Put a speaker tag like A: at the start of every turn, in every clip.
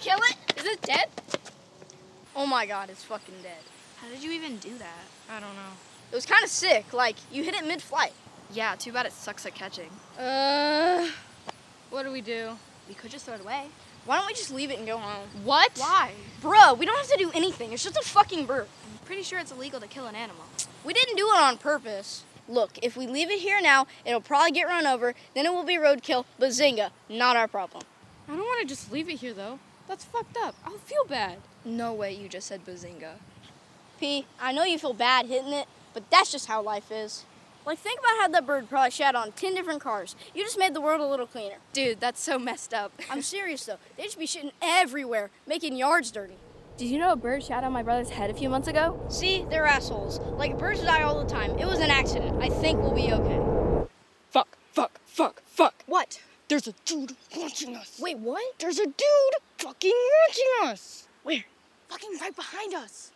A: kill it?
B: Is it dead?
A: Oh my god, it's fucking dead.
B: How did you even do that?
A: I don't know. It was kind of sick. Like, you hit it mid-flight.
B: Yeah, too bad it sucks at catching.
A: What do?
B: We could just throw it away.
A: Why don't we just leave it and go home?
B: What? Why?
A: Bruh, we don't have to do anything. It's just a fucking bird.
B: I'm pretty sure it's illegal to kill an animal.
A: We didn't do it on purpose. Look, if we leave it here now, it'll probably get run over, then it will be roadkill, but Zynga, not our problem.
C: I don't want to just leave it here, though. That's fucked up. I'll feel bad.
B: No way you just said bazinga.
A: P, I know you feel bad hitting it, but that's just how life is. Like, think about how that bird probably shat on 10 different cars. You just made the world a little cleaner.
B: Dude, that's so messed up.
A: I'm serious, though. They just be shitting everywhere, making yards dirty.
B: Did you know a bird shat on my brother's head a few months ago?
A: See, they're assholes. Like, birds die all the time. It was an accident. I think we'll be okay.
D: Fuck.
B: What?
D: There's a dude watching us.
B: Wait, what?
D: There's a dude fucking watching us.
B: Where? Fucking right behind us.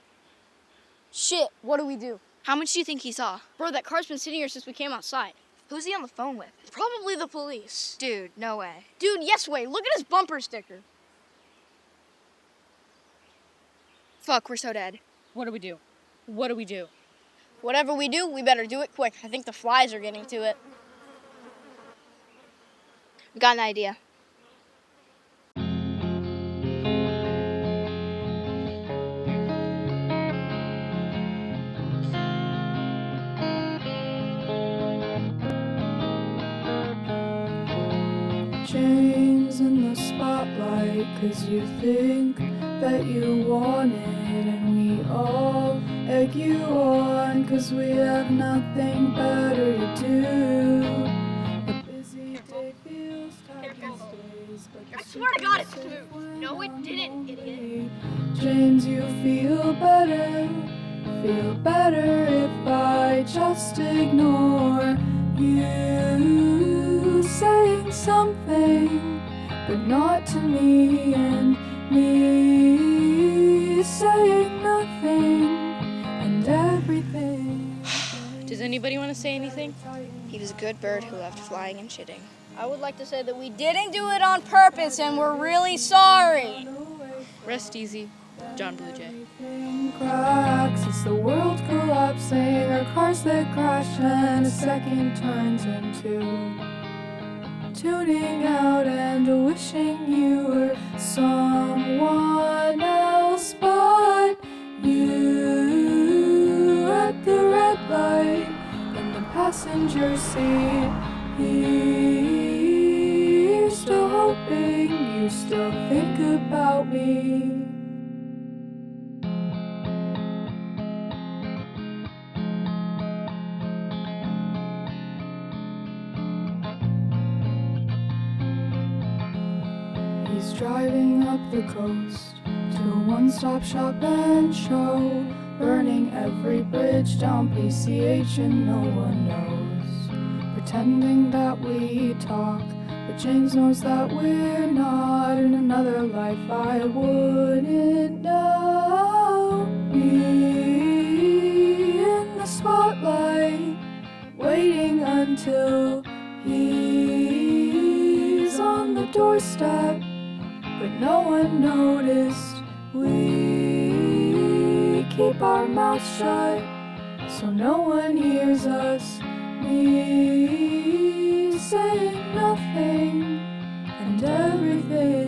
A: Shit, what do we do?
B: How much do you think he saw?
A: Bro, that car's been sitting here since we came outside.
B: Who's he on the phone with?
A: Probably the police.
B: Dude, no way.
A: Dude, yes way. Look at his bumper sticker.
B: Fuck, we're so dead.
C: What do we do?
A: Whatever we do, we better do it quick. I think the flies are getting to it.
B: Got an idea.
E: James in the spotlight, 'cause you think that you want it, and we all egg you on, 'cause we have nothing better to do. A busy day feels tight these days, but
A: I swear to God, it's moved. No, it didn't, idiot.
E: James, you feel better if I just ignore you saying something, but not to me, and me saying nothing, and everything.
C: Does anybody want to say anything?
B: He was a good bird who loved flying and shitting.
A: I would like to say that we didn't do it on purpose and we're really sorry.
C: Rest easy, John Blue Jay.
E: Everything cracks, it's the world collapsing, or cars that crash and a second turns into tuning out and wishing you were someone else but you. At the red light in the passenger seat, you're still hoping, you still think about me. He's driving up the coast to a one-stop shop and show, burning every bridge down PCH and no one knows, pretending that we talk, but James knows that we're not. In another life I wouldn't know. Me in the spotlight, waiting until he's on the doorstep, but no one noticed. We keep our mouths shut, so no one hears us. Me saying nothing, and everything.